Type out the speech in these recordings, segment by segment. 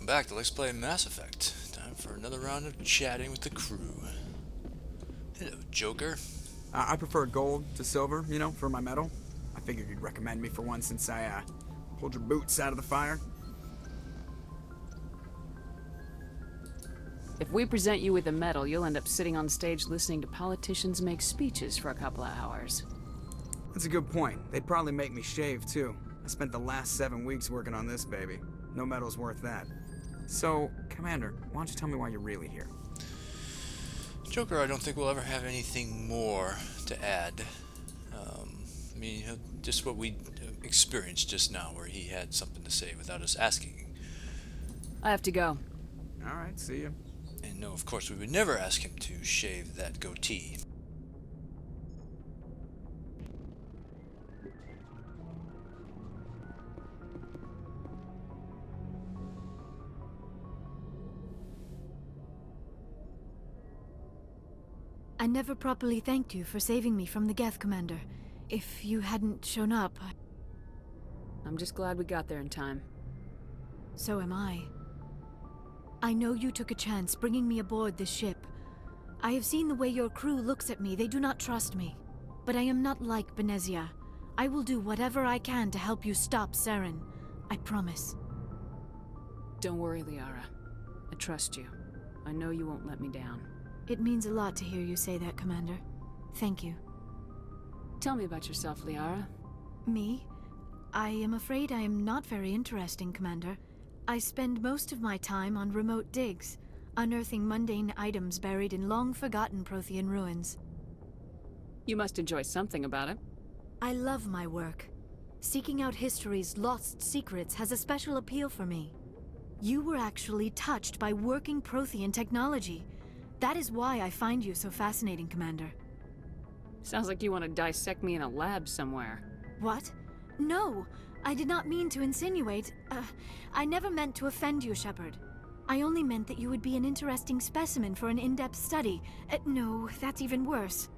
Welcome back to Let's Play Mass Effect. Time for another round of chatting with the crew. Hello, Joker. I prefer gold to silver, for my medal. I figured you'd recommend me for one since I pulled your boots out of the fire. If we present you with a medal, you'll end up sitting on stage listening to politicians make speeches for a couple of hours. That's a good point. They'd probably make me shave, too. I spent the last 7 weeks working on this baby. No medal's worth that. So, Commander, why don't you tell me why you're really here? Joker, I don't think we'll ever have anything more to add. Just what we experienced just now, where he had something to say without us asking. I have to go. Alright, see ya. And no, of course, we would never ask him to shave that goatee. I never properly thanked you for saving me from the Geth, Commander. If you hadn't shown up, I'm just glad we got there in time. so am I. I know you took a chance bringing me aboard this ship. I have seen the way your crew looks at me. They do not trust me. But I am not like Benezia. I will do whatever I can to help you stop Saren. I promise. Don't worry, Liara. I trust you. I know you won't let me down. It means a lot to hear you say that, Commander. Thank you. Tell me about yourself, Liara. Me? I am afraid I am not very interesting, Commander. I spend most of my time on remote digs, unearthing mundane items buried in long-forgotten Prothean ruins. You must enjoy something about it. I love my work. Seeking out history's lost secrets has a special appeal for me. You were actually touched by working Prothean technology. That is why I find you so fascinating, Commander. Sounds like you want to dissect me in a lab somewhere. What? No! I did not mean to insinuate. I never meant to offend you, Shepard. I only meant that you would be an interesting specimen for an in-depth study. No, that's even worse.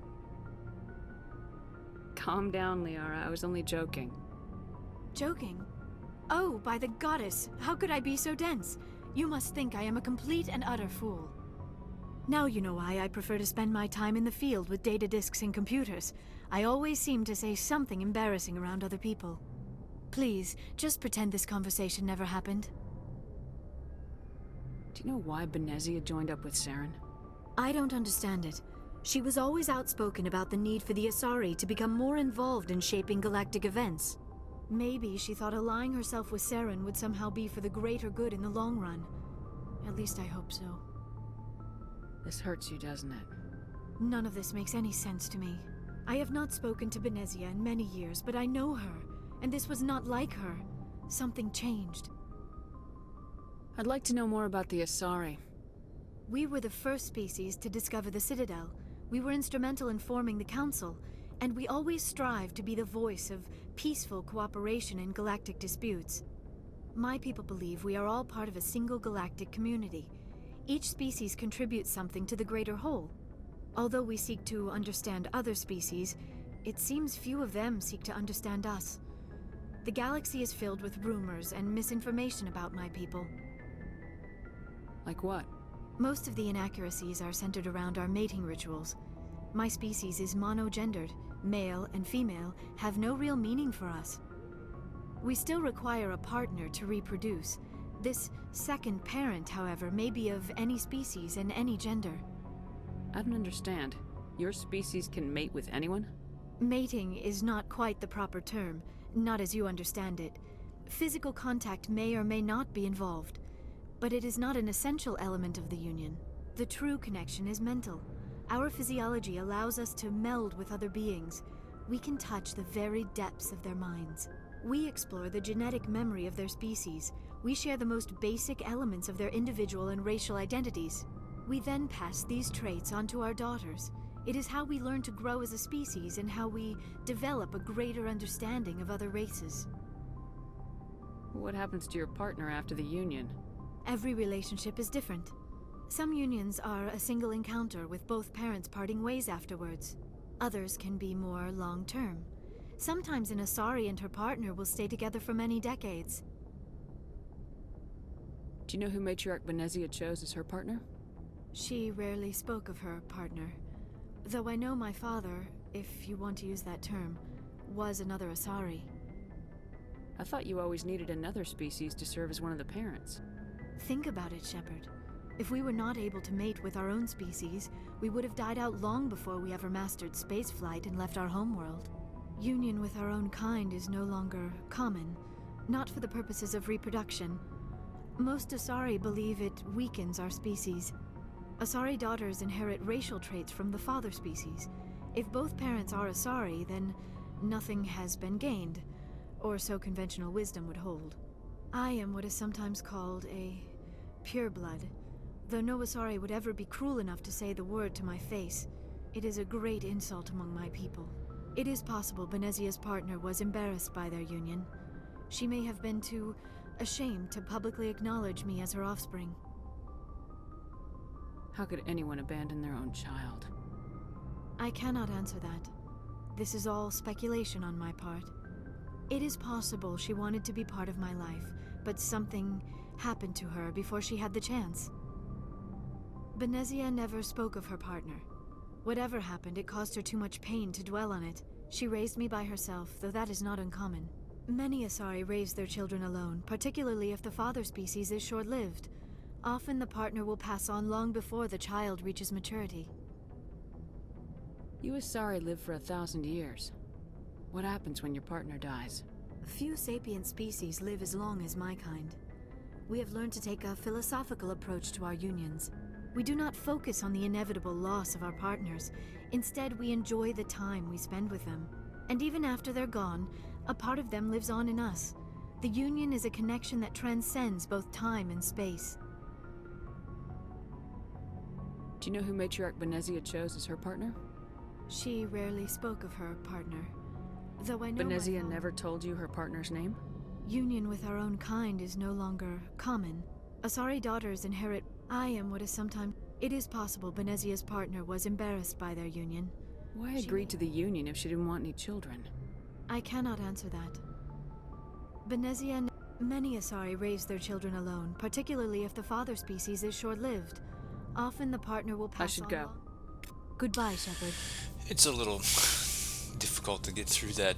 Calm down, Liara. I was only joking. Joking? Oh, by the goddess, how could I be so dense? You must think I am a complete and utter fool. Now you know why I prefer to spend my time in the field with data disks and computers. I always seem to say something embarrassing around other people. Please, just pretend this conversation never happened. Do you know why Benezia joined up with Saren? I don't understand it. She was always outspoken about the need for the Asari to become more involved in shaping galactic events. Maybe she thought allying herself with Saren would somehow be for the greater good in the long run. At least I hope so. This hurts you, doesn't it? None of this makes any sense to me. I have not spoken to Benezia in many years, but I know her, and this was not like her. Something changed. I'd like to know more about the Asari. We were the first species to discover the Citadel. We were instrumental in forming the Council, and we always strived to be the voice of peaceful cooperation in galactic disputes. My people believe we are all part of a single galactic community. Each species contributes something to the greater whole. Although we seek to understand other species, it seems few of them seek to understand us. The galaxy is filled with rumors and misinformation about my people. Like what? Most of the inaccuracies are centered around our mating rituals. My species is monogendered. Male and female have no real meaning for us. We still require a partner to reproduce. This second parent, however, may be of any species and any gender. I don't understand. Your species can mate with anyone? Mating is not quite the proper term, not as you understand it. Physical contact may or may not be involved, but it is not an essential element of the union. The true connection is mental. Our physiology allows us to meld with other beings. We can touch the very depths of their minds. We explore the genetic memory of their species. We share the most basic elements of their individual and racial identities. We then pass these traits on to our daughters. It is how we learn to grow as a species and how we develop a greater understanding of other races. What happens to your partner after the union? Every relationship is different. Some unions are a single encounter with both parents parting ways afterwards. Others can be more long-term. Sometimes an Asari and her partner will stay together for many decades. Do Do you know who Matriarch Benezia chose as her partner? She rarely spoke of her partner. Though I know my father, if you want to use that term, was another Asari. I thought you always needed another species to serve as one of the parents. Think about it, Shepard. If we were not able to mate with our own species, we would have died out long before we ever mastered spaceflight and left our homeworld. Union with our own kind is no longer common, not for the purposes of reproduction. Most Asari believe it weakens our species. Asari daughters inherit racial traits from the father species. If both parents are Asari, then nothing has been gained, or so conventional wisdom would hold. I am what is sometimes called a pureblood, though no Asari would ever be cruel enough to say the word to my face. It is a great insult among my people. It is possible Benezia's partner was embarrassed by their union. She may have been too ashamed to publicly acknowledge me as her offspring. How could anyone abandon their own child? I cannot answer that. This is all speculation on my part. It is possible she wanted to be part of my life, but something happened to her before she had the chance. Benezia never spoke of her partner. Whatever happened, it caused her too much pain to dwell on it. She raised me by herself, though that is not uncommon. Many Asari raise their children alone, particularly if the father species is short-lived. Often the partner will pass on long before the child reaches maturity. You Asari live for 1,000 years. What happens when your partner dies? Few sapient species live as long as my kind. We have learned to take a philosophical approach to our unions. We do not focus on the inevitable loss of our partners. Instead, we enjoy the time we spend with them. And even after they're gone, a part of them lives on in us. The union is a connection that transcends both time and space. Do you know who Matriarch Benezia chose as her partner? She rarely spoke of her partner. Though I know Benezia never told you her partner's name? Union with our own kind is no longer common. Asari daughters inherit. I am what is sometimes. It is possible Benezia's partner was embarrassed by their union. Why agree to the union if she didn't want any children? I cannot answer that. Benezia. Many Asari raise their children alone, particularly if the father species is short-lived. Often the partner will pass on. I should go. Goodbye, Shepard. It's a little difficult to get through that.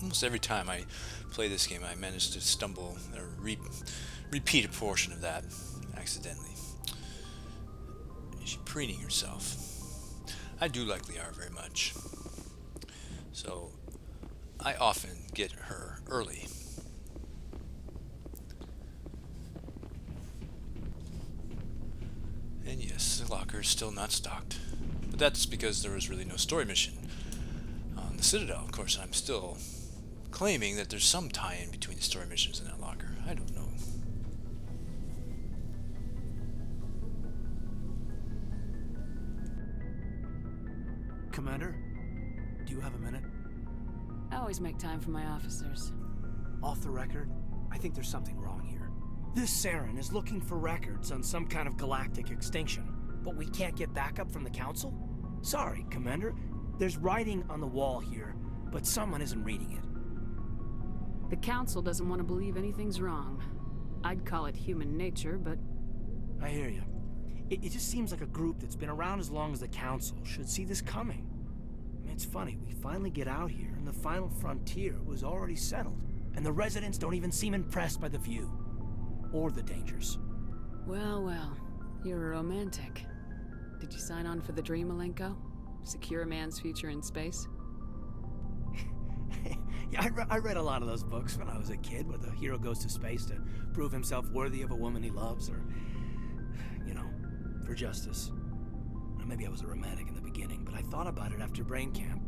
Almost every time I play this game, I manage to stumble or repeat a portion of that accidentally. Is she preening herself? I do like Liara very much, so I often get her early. And yes, the locker is still not stocked, but that's because there was really no story mission on the Citadel. Of course, I'm still claiming that there's some tie-in between the story missions and that locker. I don't know. Commander, do you have a minute? I always make time for my officers. Off the record, I think there's something wrong here. This Saren is looking for records on some kind of galactic extinction, but we can't get backup from the Council? Sorry, Commander. There's writing on the wall here, but someone isn't reading it. The Council doesn't want to believe anything's wrong. I'd call it human nature, but... I hear you. It just seems like a group that's been around as long as the Council should see this coming. I mean, it's funny, we finally get out here, and the final frontier was already settled, and the residents don't even seem impressed by the view. Or the dangers. Well, well. You're a romantic. Did you sign on for the dream, Malenko? Secure a man's future in space? Yeah, I read a lot of those books when I was a kid, where the hero goes to space to prove himself worthy of a woman he loves, or, you know, for justice. Or maybe I was a romantic in the beginning, but I thought about it after brain camp.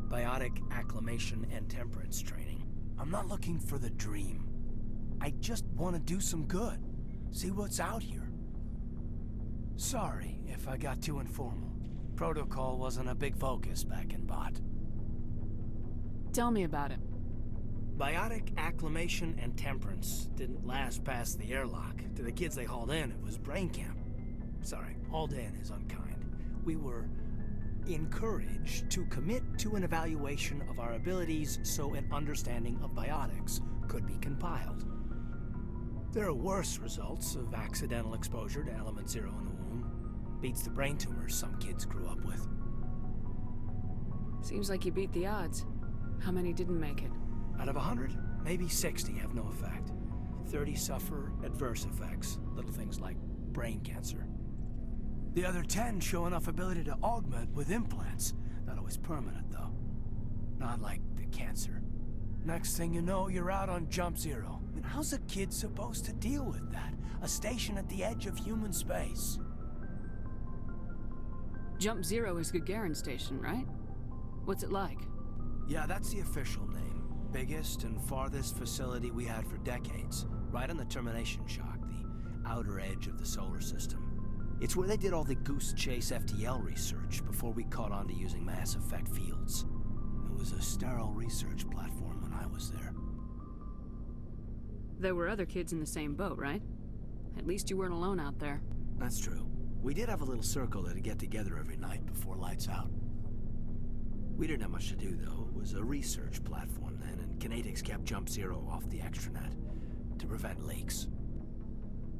Biotic acclimation and temperance training. I'm not looking for the dream. I just want to do some good. See what's out here. Sorry if I got too informal. Protocol wasn't a big focus back in Bot. Tell me about it. Biotic acclimation and temperance didn't last past the airlock. To the kids they hauled in, it was brain camp. Sorry, hauled in is unkind. We were encouraged to commit to an evaluation of our abilities so an understanding of biotics could be compiled. There are worse results of accidental exposure to element zero in the womb. Beats the brain tumors some kids grew up with. Seems like you beat the odds. How many didn't make it? Out of 100, maybe 60 have no effect. 30 suffer adverse effects, little things like brain cancer. The other 10 show enough ability to augment with implants. Not always permanent, though. Not like the cancer. Next thing you know, you're out on jump zero. And how's a kid supposed to deal with that? A station at the edge of human space. Jump Zero is Gagarin Station, right? What's it like? Yeah, that's the official name. Biggest and farthest facility we had for decades. Right on the termination shock, the outer edge of the solar system. It's where they did all the Goose Chase FTL research before we caught on to using mass effect fields. It was a sterile research platform when I was there. There were other kids in the same boat, right? At least you weren't alone out there. That's true. We did have a little circle that'd get together every night before lights out. We didn't have much to do, though. It was a research platform then, and Kinetics kept Jump Zero off the extranet to prevent leaks.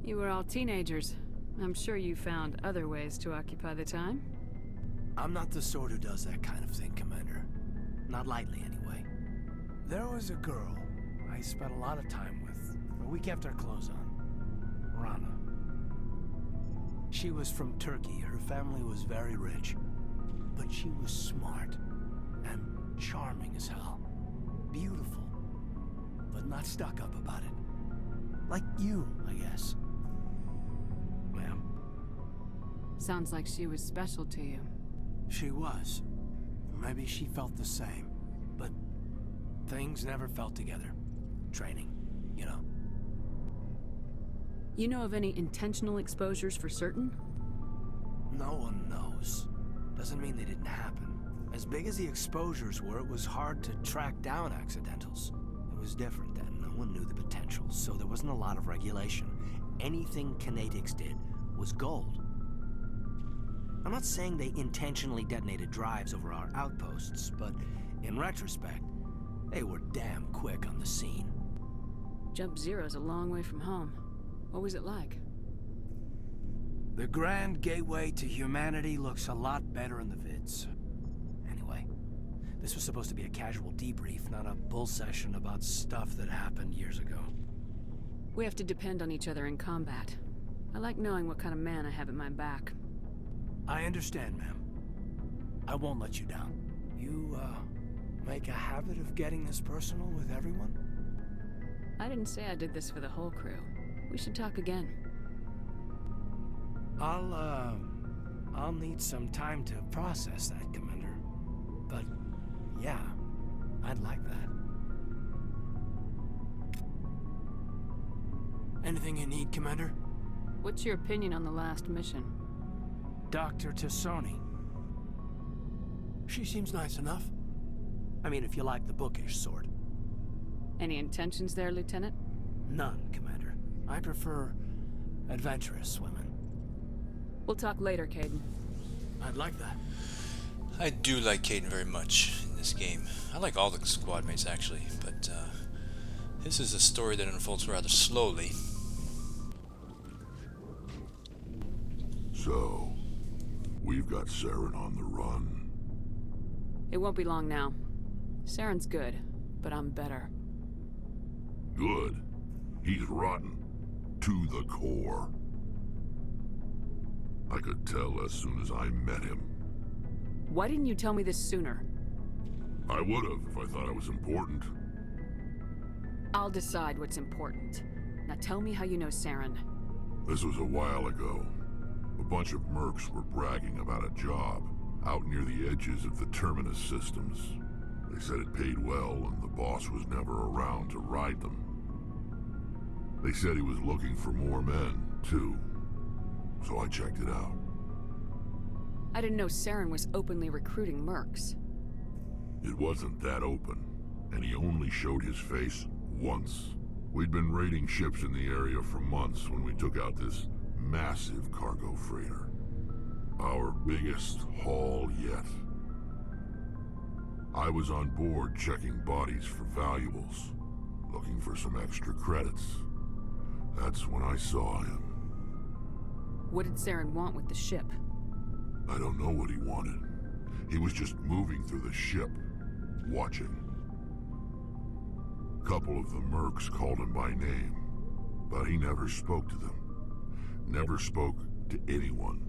You were all teenagers. I'm sure you found other ways to occupy the time. I'm not the sort who does that kind of thing, Commander. Not lightly, anyway. There was a girl I spent a lot of time with, but we kept our clothes on. Rana. She was from Turkey. Her family was very rich. But she was smart and charming as hell. Beautiful, but not stuck up about it. Like you, I guess. Ma'am. Sounds like she was special to you. She was. Maybe she felt the same. But things never felt together. Training, you know. You know of any intentional exposures for certain? No one knows. Doesn't mean they didn't happen. As big as the exposures were, it was hard to track down accidentals. It was different then. No one knew the potential, so there wasn't a lot of regulation. Anything Kinetics did was gold. I'm not saying they intentionally detonated drives over our outposts, but in retrospect, they were damn quick on the scene. Jump Zero's a long way from home. What was it like? The grand gateway to humanity looks a lot better in the vids. Anyway, this was supposed to be a casual debrief, not a bull session about stuff that happened years ago. We have to depend on each other in combat. I like knowing what kind of man I have at my back. I understand, ma'am. I won't let you down. You, make a habit of getting this personal with everyone? I didn't say I did this for the whole crew. We should talk again. I'll need some time to process that, Commander. But, yeah, I'd like that. Anything you need, Commander? What's your opinion on the last mission? Dr. Tassoni. She seems nice enough. I mean, if you like the bookish sort. Any intentions there, Lieutenant? None, Commander. I prefer adventurous women. We'll talk later, Caden. I'd like that. I do like Caden very much in this game. I like all the squad mates, actually, but this is a story that unfolds rather slowly. So, we've got Saren on the run. It won't be long now. Saren's good, but I'm better. Good. He's rotten. To the core. I could tell as soon as I met him. Why didn't you tell me this sooner? I would've if I thought I was important. I'll decide what's important. Now tell me how you know Saren. This was a while ago. A bunch of mercs were bragging about a job out near the edges of the Terminus systems. They said it paid well and the boss was never around to ride them. They said he was looking for more men, too. So I checked it out. I didn't know Saren was openly recruiting mercs. It wasn't that open, and he only showed his face once. We'd been raiding ships in the area for months when we took out this massive cargo freighter. Our biggest haul yet. I was on board checking bodies for valuables, looking for some extra credits. That's when I saw him. What did Saren want with the ship? I don't know what he wanted. He was just moving through the ship, watching. A couple of the mercs called him by name, but he never spoke to them. Never spoke to anyone.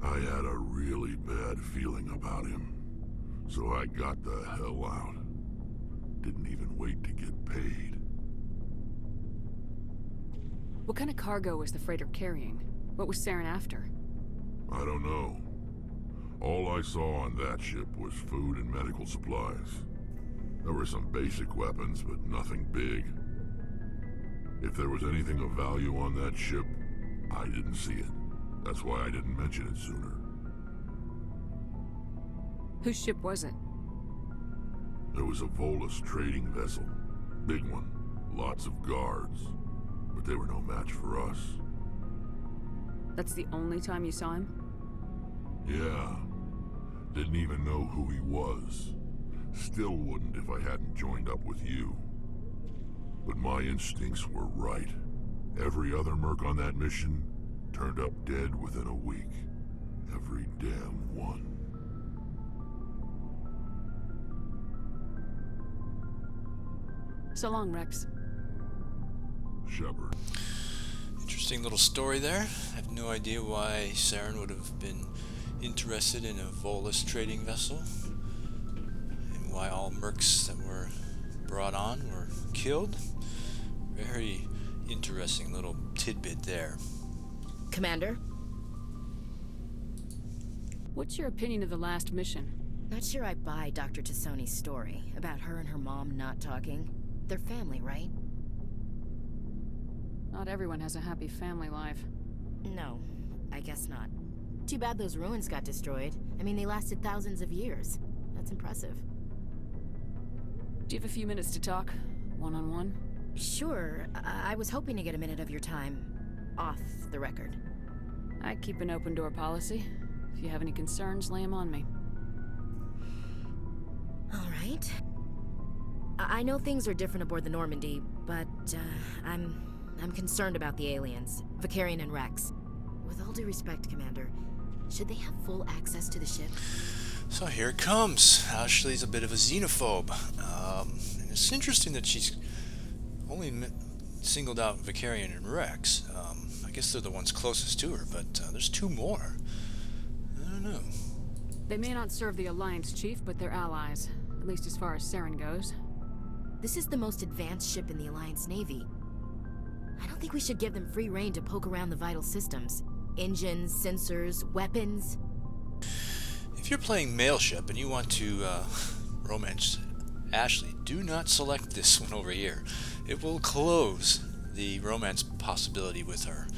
I had a really bad feeling about him, so I got the hell out. Didn't even wait to get paid. What kind of cargo was the freighter carrying? What was Saren after? I don't know. All I saw on that ship was food and medical supplies. There were some basic weapons, but nothing big. If there was anything of value on that ship, I didn't see it. That's why I didn't mention it sooner. Whose ship was it? There was a Volus trading vessel. Big one. Lots of guards. But they were no match for us. That's the only time you saw him? Yeah. Didn't even know who he was. Still wouldn't if I hadn't joined up with you. But my instincts were right. Every other merc on that mission turned up dead within a week. Every damn one. So long, Rex. Shepard. Interesting little story there. I have no idea why Saren would have been interested in a Volus trading vessel, and why all mercs that were brought on were killed. Very interesting little tidbit there. Commander? What's your opinion of the last mission? Not sure I buy Dr. Tassoni's story about her and her mom not talking. They're family, right? Not everyone has a happy family life. No, I guess not. Too bad those ruins got destroyed. I mean, they lasted thousands of years. That's impressive. Do you have a few minutes to talk? One-on-one? Sure. I was hoping to get a minute of your time off the record. I keep an open door policy. If you have any concerns, lay them on me. All right. I know things are different aboard the Normandy, but I'm concerned about the aliens, Vicarian and Rex. With all due respect, Commander, should they have full access to the ship? So here it comes. Ashley's a bit of a xenophobe. And it's interesting that she's only singled out Vicarian and Rex. I guess they're the ones closest to her, but there's two more. I don't know. They may not serve the Alliance, Chief, but they're allies. At least as far as Saren goes. This is the most advanced ship in the Alliance Navy. I don't think we should give them free rein to poke around the vital systems. Engines, sensors, weapons. If you're playing male ship and you want to romance Ashley, do not select this one over here. It will close the romance possibility with her.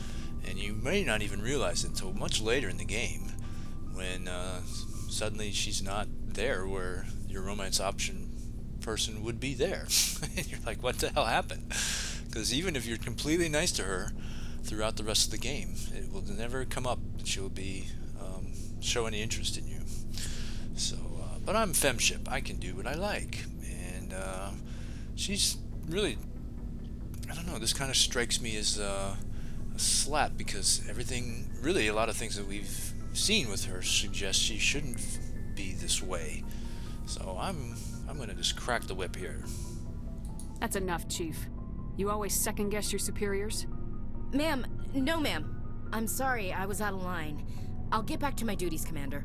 And you may not even realize it until much later in the game, when suddenly she's not there where your romance option person would be there. And you're like, what the hell happened? Because even if you're completely nice to her throughout the rest of the game, it will never come up that she'll be show any interest in you. So, but I'm femship. I can do what I like. And she's really, I don't know, this kind of strikes me as a slap, because everything, really a lot of things that we've seen with her suggest she shouldn't be this way. So I'm going to just crack the whip here. That's enough, Chief. You always second-guess your superiors? Ma'am, no ma'am. I'm sorry, I was out of line. I'll get back to my duties, Commander.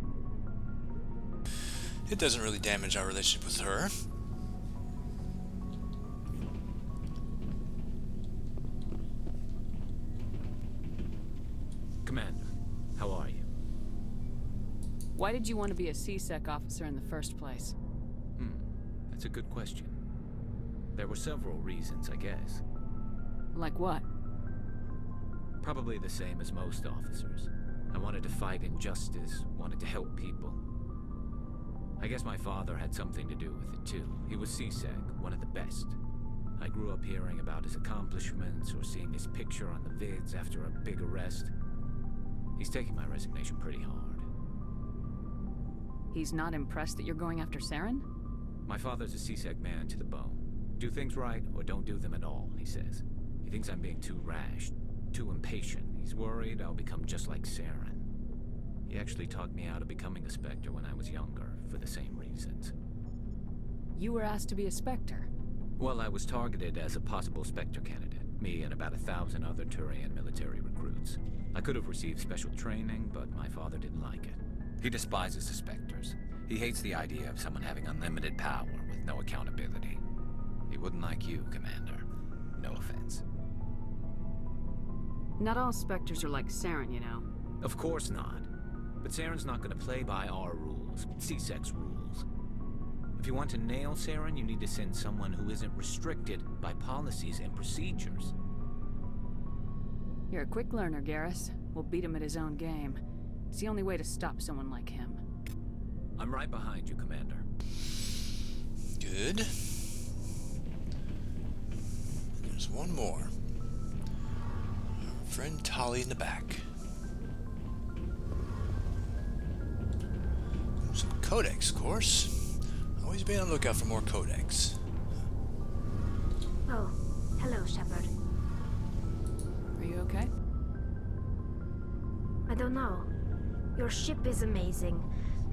It doesn't really damage our relationship with her. Commander, how are you? Why did you want to be a C-Sec officer in the first place? That's a good question. There were several reasons, I guess. Like what? Probably the same as most officers. I wanted to fight injustice, wanted to help people. I guess my father had something to do with it too. He was C-Sec, one of the best. I grew up hearing about his accomplishments or seeing his picture on the vids after a big arrest. He's taking my resignation pretty hard. He's not impressed that you're going after Saren? My father's a C-Sec man to the bone. Do things right or don't do them at all, he says. thinks I'm being too rash, too impatient. He's worried I'll become just like Saren. He actually talked me out of becoming a Spectre when I was younger, for the same reasons. You were asked to be a Spectre. Well, I was targeted as a possible Spectre candidate, me and about 1,000 other Turian military recruits. I could have received special training, but my father didn't like it. He despises the Spectres. He hates the idea of someone having unlimited power with no accountability. He wouldn't like you, Commander. No offense. Not all Spectres are like Saren, you know. Of course not. But Saren's not going to play by our rules, C-Sec's rules. If you want to nail Saren, you need to send someone who isn't restricted by policies and procedures. You're a quick learner, Garrus. We'll beat him at his own game. It's the only way to stop someone like him. I'm right behind you, Commander. Good. There's one more. Our friend Tali in the back. Some codex, of course. Always be on the lookout for more codex. Oh, hello, Shepard. Are you okay? I don't know. Your ship is amazing,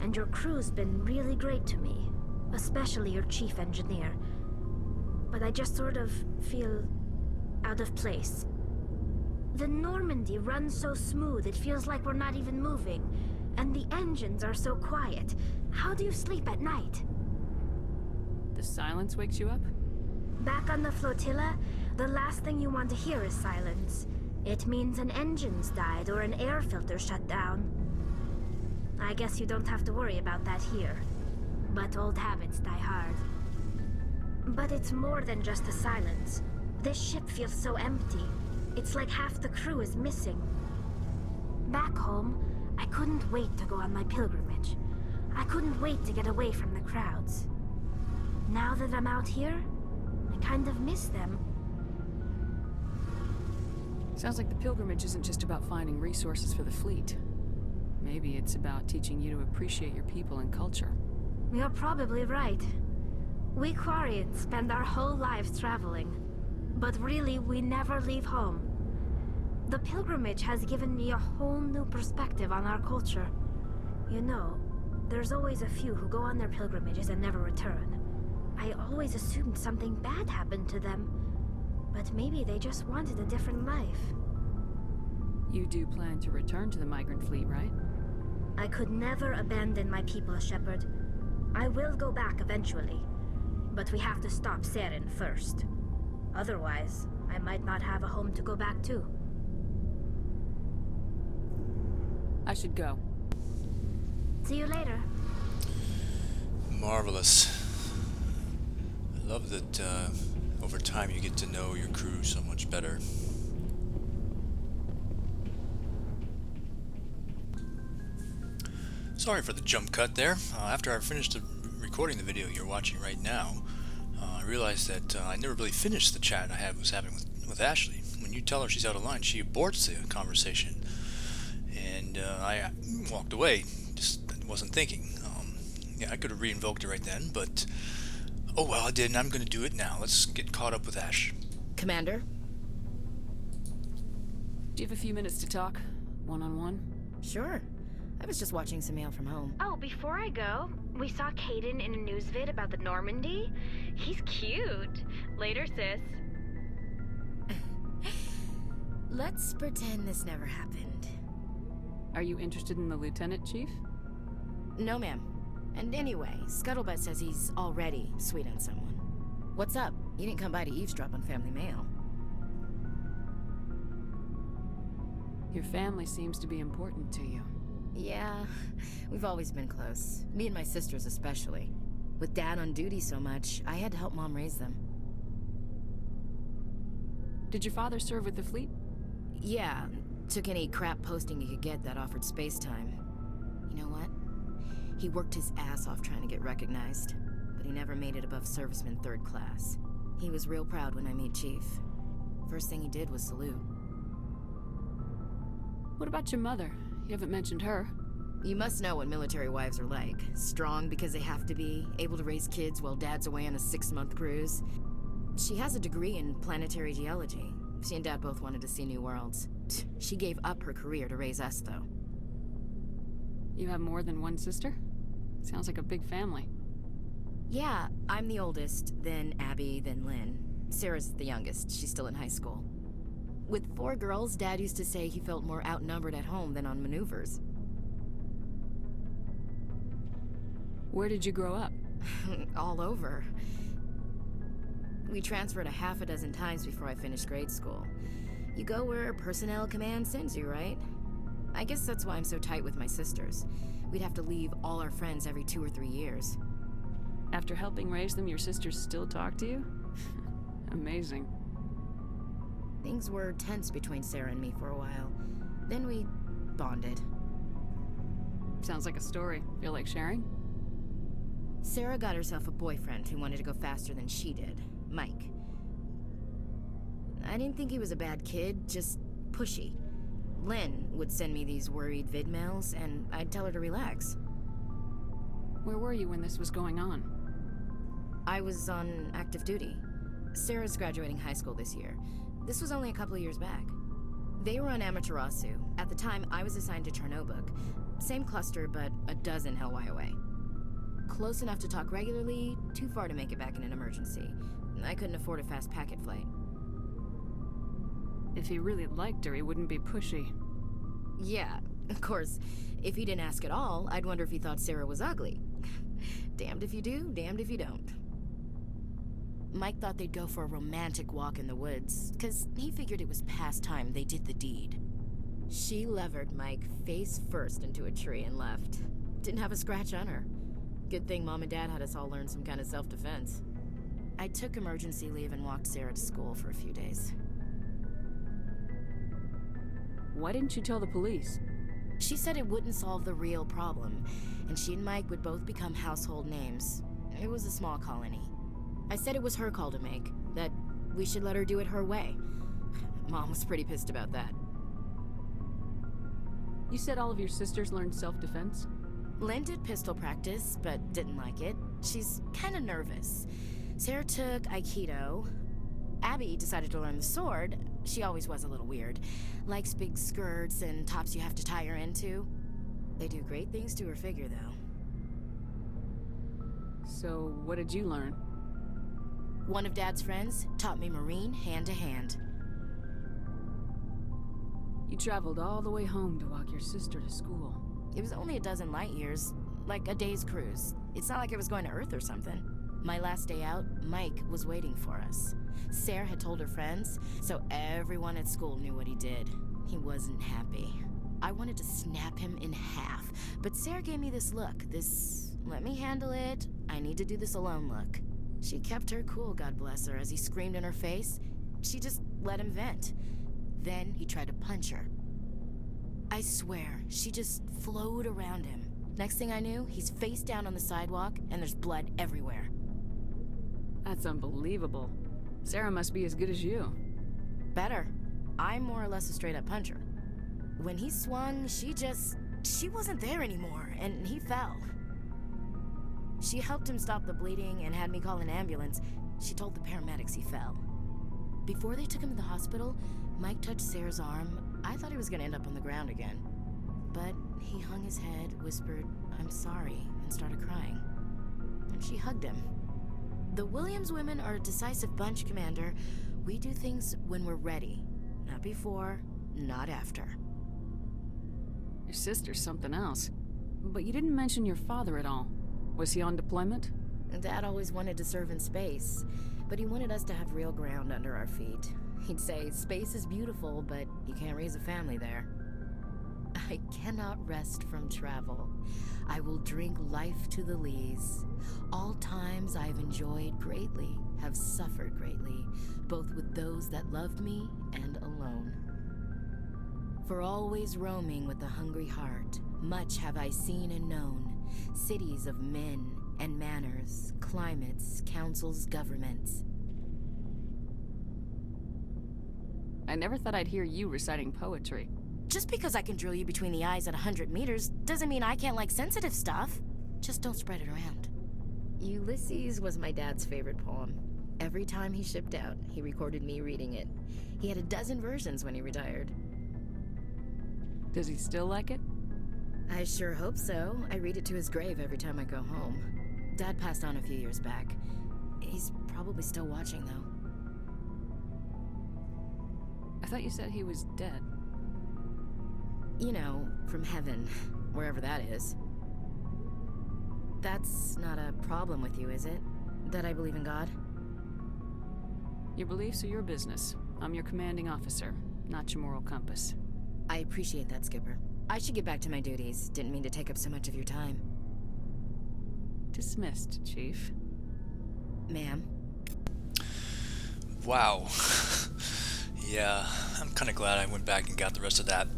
and your crew's been really great to me. Especially your chief engineer. But I just sort of feel out of place. The Normandy runs so smooth it feels like we're not even moving. And the engines are so quiet. How do you sleep at night? The silence wakes you up? Back on the flotilla, the last thing you want to hear is silence. It means an engine's died or an air filter shut down. I guess you don't have to worry about that here. But old habits die hard. But it's more than just the silence. This ship feels so empty. It's like half the crew is missing. Back home, I couldn't wait to go on my pilgrimage. I couldn't wait to get away from the crowds. Now that I'm out here, I kind of miss them. Sounds like the pilgrimage isn't just about finding resources for the fleet. Maybe it's about teaching you to appreciate your people and culture. You're probably right. We Quarians spend our whole lives traveling. But really, we never leave home. The pilgrimage has given me a whole new perspective on our culture. You know, there's always a few who go on their pilgrimages and never return. I always assumed something bad happened to them. But maybe they just wanted a different life. You do plan to return to the migrant fleet, right? I could never abandon my people, Shepard. I will go back eventually. But we have to stop Saren first. Otherwise, I might not have a home to go back to. I should go. See you later. Marvelous. I love that over time you get to know your crew so much better. Sorry for the jump cut there. After I finished recording the video you're watching right now, I realized that I never really finished the chat I was having with Ashley. When you tell her she's out of line, she aborts the conversation. And I walked away, just wasn't thinking. Yeah, I could have re-invoked it right then, but oh well, I did, and I'm going to do it now. Let's get caught up with Ash. Commander? Do you have a few minutes to talk? One-on-one? Sure. I was just watching some mail from home. Oh, before I go, we saw Caden in a news vid about the Normandy. He's cute. Later, sis. Let's pretend this never happened. Are you interested in the Lieutenant, Chief? No, ma'am. And anyway, Scuttlebutt says he's already sweet on someone. What's up? You didn't come by to eavesdrop on family mail. Your family seems to be important to you. Yeah, we've always been close. Me and my sisters especially. With Dad on duty so much, I had to help Mom raise them. Did your father serve with the fleet? Yeah, took any crap posting he could get that offered space time. You know what? He worked his ass off trying to get recognized, but he never made it above serviceman 3rd class. He was real proud when I met Chief. First thing he did was salute. What about your mother? You haven't mentioned her. You must know what military wives are like. Strong because they have to be, able to raise kids while Dad's away on a 6-month cruise. She has a degree in planetary geology. She and Dad both wanted to see new worlds. She gave up her career to raise us, though. You have more than one sister? Sounds like a big family. Yeah, I'm the oldest, then Abby, then Lynn. Sarah's the youngest. She's still in high school. With 4 girls, Dad used to say he felt more outnumbered at home than on maneuvers. Where did you grow up? All over. We transferred a half a dozen times before I finished grade school. You go where personnel command sends you, right? I guess that's why I'm so tight with my sisters. We'd have to leave all our friends every 2 or 3 years. After helping raise them, your sisters still talk to you? Amazing. Things were tense between Sarah and me for a while. Then we bonded. Sounds like a story. Feel like sharing? Sarah got herself a boyfriend who wanted to go faster than she did, Mike. I didn't think he was a bad kid, just pushy. Lynn would send me these worried vid mails, and I'd tell her to relax. Where were you when this was going on? I was on active duty. Sarah's graduating high school this year. This was only a couple of years back. They were on Amaterasu. At the time, I was assigned to Chernobyl. Same cluster, but a dozen Hellwire away. Close enough to talk regularly, too far to make it back in an emergency. I couldn't afford a fast packet flight. If he really liked her, he wouldn't be pushy. Yeah, of course. If he didn't ask at all, I'd wonder if he thought Sarah was ugly. Damned if you do, damned if you don't. Mike thought they'd go for a romantic walk in the woods, 'cause he figured it was past time they did the deed. She levered Mike face first into a tree and left. Didn't have a scratch on her. Good thing Mom and Dad had us all learn some kind of self-defense. I took emergency leave and walked Sarah to school for a few days. Why didn't you tell the police? She said it wouldn't solve the real problem, and she and Mike would both become household names. It was a small colony. I said it was her call to make, that we should let her do it her way. Mom was pretty pissed about that. You said all of your sisters learned self-defense? Lynn did pistol practice, but didn't like it. She's kinda nervous. Sarah took Aikido. Abby decided to learn the sword. She always was a little weird. Likes big skirts and tops you have to tie her into. They do great things to her figure, though. So, what did you learn? One of Dad's friends taught me Marine hand-to-hand. You traveled all the way home to walk your sister to school. It was only a dozen light years, like a day's cruise. It's not like I was going to Earth or something. My last day out, Mike was waiting for us. Sarah had told her friends, so everyone at school knew what he did. He wasn't happy. I wanted to snap him in half, but Sarah gave me this look, this let me handle it, I need to do this alone look. She kept her cool, God bless her, as he screamed in her face. She just let him vent. Then he tried to punch her. I swear, she just flowed around him. Next thing I knew, he's face down on the sidewalk, and there's blood everywhere. That's unbelievable. Sarah must be as good as you. Better. I'm more or less a straight-up puncher. When he swung, she wasn't there anymore, and he fell. She helped him stop the bleeding and had me call an ambulance. She told the paramedics he fell. Before they took him to the hospital, Mike touched Sarah's arm. I thought he was gonna end up on the ground again. But he hung his head, whispered, "I'm sorry," and started crying. And she hugged him. The Williams women are a decisive bunch, Commander. We do things when we're ready. Not before, not after. Your sister's something else. But you didn't mention your father at all. Was he on deployment? Dad always wanted to serve in space, but he wanted us to have real ground under our feet. He'd say, space is beautiful, but you can't raise a family there. I cannot rest from travel. I will drink life to the lees. All times I've enjoyed greatly, have suffered greatly, both with those that loved me and alone. For always roaming with a hungry heart, much have I seen and known, cities of men and manners, climates, councils, governments. I never thought I'd hear you reciting poetry. Just because I can drill you between the eyes at 100 meters doesn't mean I can't like sensitive stuff. Just don't spread it around. Ulysses was my dad's favorite poem. Every time he shipped out, he recorded me reading it. He had a dozen versions when he retired. Does he still like it? I sure hope so. I read it to his grave every time I go home. Dad passed on a few years back. He's probably still watching, though. I thought you said he was dead. You know, from heaven, wherever that is. That's not a problem with you, is it? That I believe in God? Your beliefs are your business. I'm your commanding officer, not your moral compass. I appreciate that, Skipper. I should get back to my duties. Didn't mean to take up so much of your time. Dismissed, Chief. Ma'am. Wow. Yeah, I'm kind of glad I went back and got the rest of that.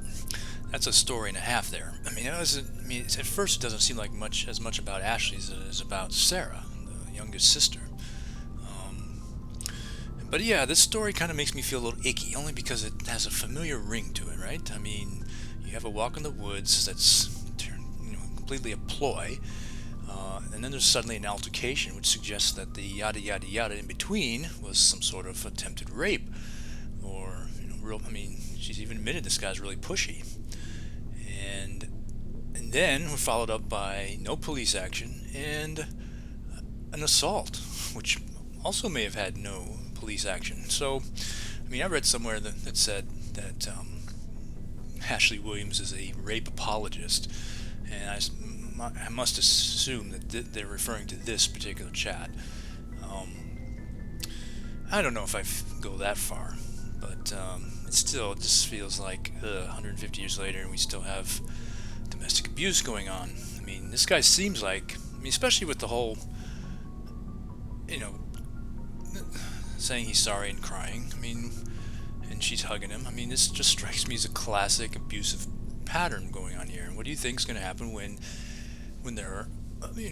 That's a story and a half there. I mean, at first it doesn't seem like as much about Ashley as it is about Sarah, the youngest sister. But yeah, this story kind of makes me feel a little icky, only because it has a familiar ring to it, right? I mean, you have a walk in the woods that's completely a ploy, and then there's suddenly an altercation, which suggests that the yada yada yada in between was some sort of attempted rape, or she's even admitted this guy's really pushy, and then we're followed up by no police action and an assault, which also may have had no police action. So, I mean, I read somewhere that said that Ashley Williams is a rape apologist, and I must assume that they're referring to this particular chat. I don't know if I go that far, but it just feels like 150 years later and we still have domestic abuse going on. I mean, this guy seems like, especially with the whole, saying he's sorry and crying, and she's hugging him. This just strikes me as a classic abusive pattern going on here. And what do you think is going to happen when they're,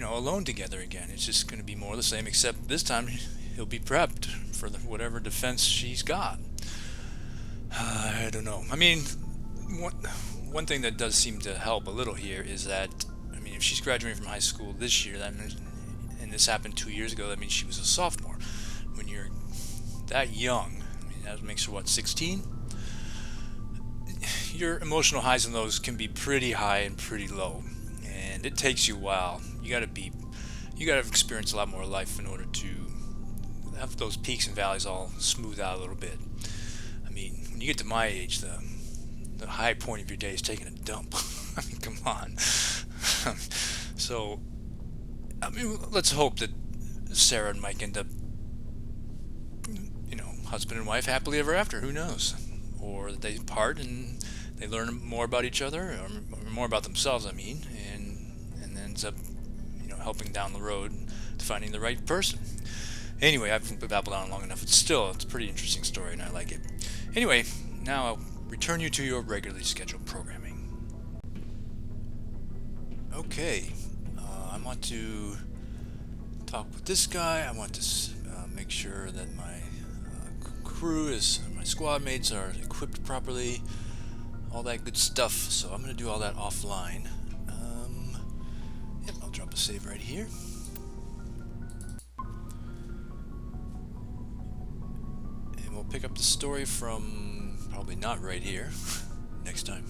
alone together again? It's just going to be more of the same, except this time he'll be prepped for whatever defense she's got. I don't know. One thing that does seem to help a little here is that, if she's graduating from high school this year, and this happened 2 years ago, that means she was a sophomore. When you're that young, that makes her, 16? Your emotional highs and lows can be pretty high and pretty low, and it takes you a while. You gotta experience a lot more life in order to have those peaks and valleys all smooth out a little bit. When you get to my age, the high point of your day is taking a dump. Come on. So, let's hope that Sarah and Mike end up, husband and wife happily ever after. Who knows? Or that they part and they learn more about each other, or more about themselves, and ends up, helping down the road to finding the right person. Anyway, I've babbled on long enough. It's a pretty interesting story, and I like it. Anyway, now I'll return you to your regularly scheduled programming. Okay, I want to talk with this guy. I want to make sure that my my squad mates are equipped properly, all that good stuff. So I'm going to do all that offline. Yep, I'll drop a save right here. And we'll pick up the story from probably not right here next time.